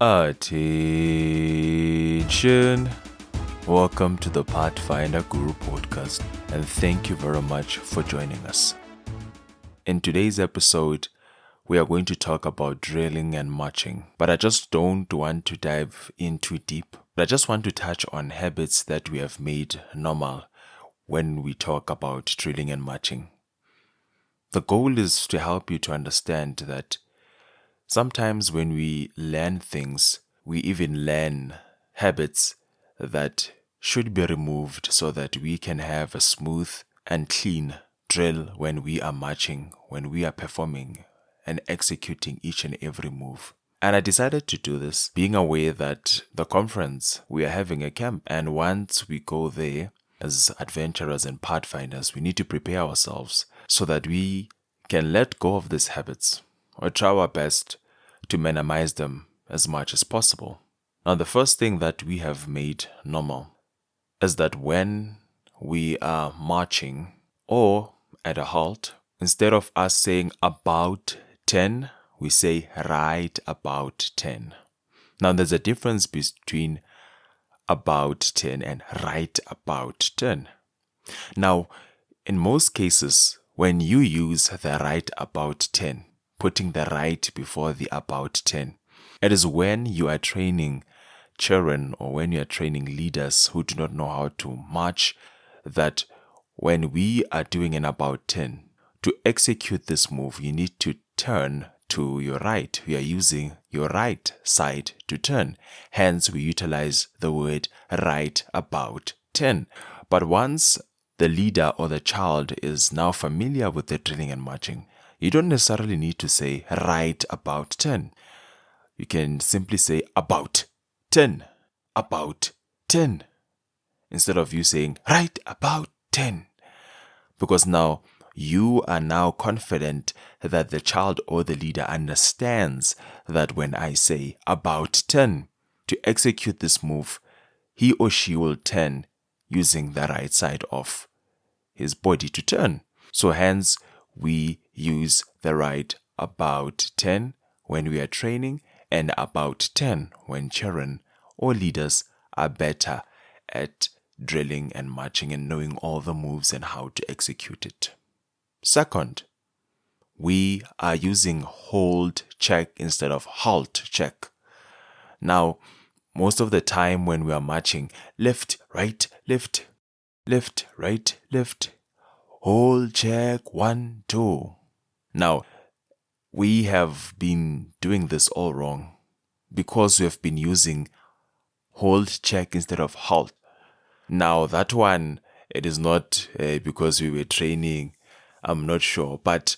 Attention! Welcome to the Pathfinder Guru podcast, and thank you very much for joining us. In today's episode, we are going to talk about drilling and marching, but I just don't want to dive in too deep. I just want to touch on habits that we have made normal when we talk about drilling and marching. The goal is to help you to understand that sometimes when we learn things, we even learn habits that should be removed so that we can have a smooth and clean drill when we are marching, when we are performing and executing each and every move. And I decided to do this being aware that the conference, we are having a camp, and once we go there as adventurers and pathfinders, we need to prepare ourselves so that we can let go of these habits or try our best to minimize them as much as possible. Now, the first thing that we have made normal is that when we are marching or at a halt, instead of us saying about 10, we say right about 10. Now, there's a difference between about 10 and right about 10. Now, in most cases, when you use the right about 10, putting the right before the about 10, it is when you are training children or when you are training leaders who do not know how to march, that when we are doing an about 10, to execute this move, you need to turn to your right. We are using your right side to turn. Hence, we utilize the word right about 10. But once the leader or the child is now familiar with the drilling and marching, you don't necessarily need to say right about 10. You can simply say about 10, about 10, instead of you saying right about 10. Because now you are now confident that the child or the leader understands that when I say about 10, to execute this move, he or she will turn using the right side of his body to turn. So hence, we use the right about 10 when we are training and about 10 when children or leaders are better at drilling and marching and knowing all the moves and how to execute it. Second, we are using hold check instead of halt check. Now, most of the time when we are marching, left, right, left, right, left, hold check, 1, 2. Now, we have been doing this all wrong because we have been using hold check instead of halt. Now, that one, it is not because we were training, I'm not sure. But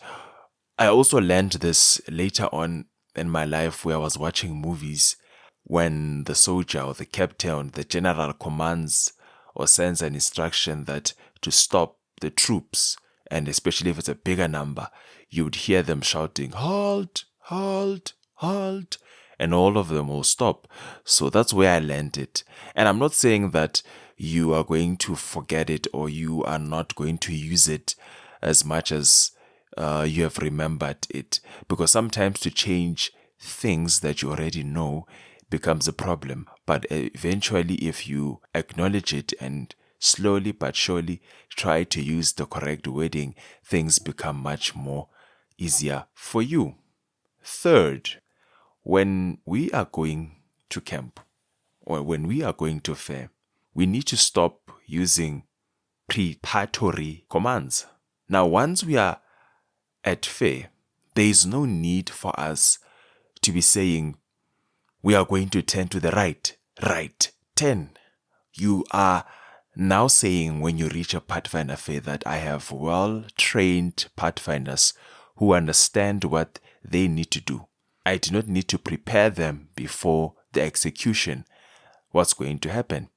I also learned this later on in my life where I was watching movies when the soldier or the captain, the general commands or sends an instruction that to stop the troops, and especially if it's a bigger number, you would hear them shouting, halt, halt, halt, and all of them will stop. So that's where I learned it. And I'm not saying that you are going to forget it or you are not going to use it as much as you have remembered it, because sometimes to change things that you already know becomes a problem. But eventually, if you acknowledge it and slowly but surely try to use the correct wording, things become much more easier for you. Third, when we are going to camp or when we are going to fair, we need to stop using preparatory commands. Now, once we are at fair, there is no need for us to be saying, we are going to turn to the right, 10. You are now saying when you reach a Pathfinder fair that I have well-trained Pathfinders who understand what they need to do. I do not need to prepare them before the execution, what's going to happen.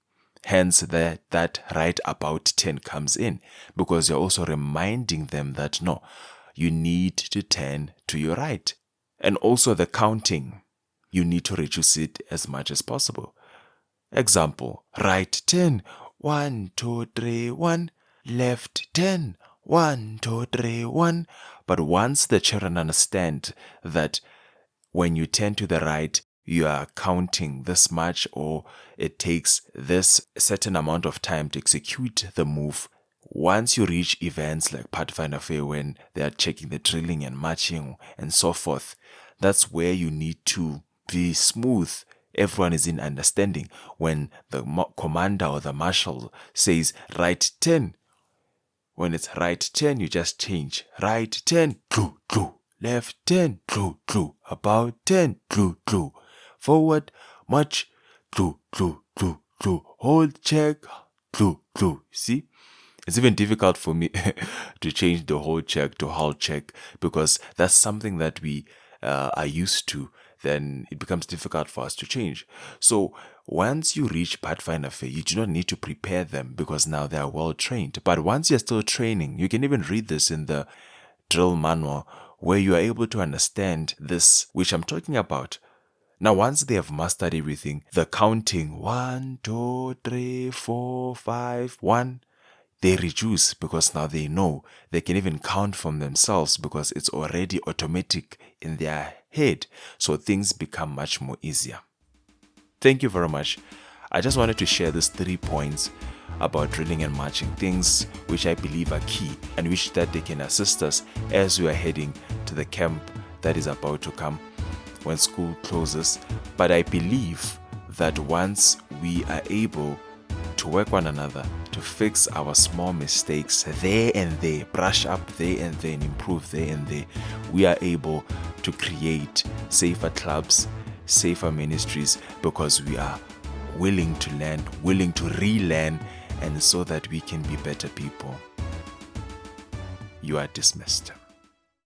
Hence, that right about 10 comes in, because you're also reminding them that no, you need to turn to your right. And also the counting, you need to reduce it as much as possible. Example, right 10, 1, 2, 3, 1, left 10, 1, 2, 3, 1. But once the children understand that when you turn to the right, you are counting this much, or it takes this certain amount of time to execute the move. Once you reach events like Pathfinder Fair, when they are checking the drilling and marching and so forth, that's where you need to be smooth. Everyone is in understanding. When the commander or the marshal says right 10, when it's right 10, you just change. Right 10, clue, clue. Left 10, clue, clue. About 10, clue, clue. Forward, march, clue, clue, clue, clue. Hold, check, clue, clue. See? It's even difficult for me to change the hold check to hold check, because that's something that we are used to. Then it becomes difficult for us to change. So once you reach Pathfinder Fair, you do not need to prepare them, because now they are well trained. But once you're still training, you can even read this in the drill manual, where you are able to understand this, which I'm talking about. Now, once they have mastered everything, the counting 1, 2, 3, 4, 5, 1, they reduce, because now they know they can even count from themselves, because it's already automatic in their head. So things become much more easier. Thank you very much. I just wanted to share these 3 points about drilling and marching, things which I believe are key and which that they can assist us as we are heading to the camp that is about to come when school closes. But I believe that once we are able to work one another, to fix our small mistakes there and there, brush up there and there, and improve there and there, we are able to create safer clubs, safer ministries, because we are willing to learn, willing to relearn, and so that we can be better people. You are dismissed.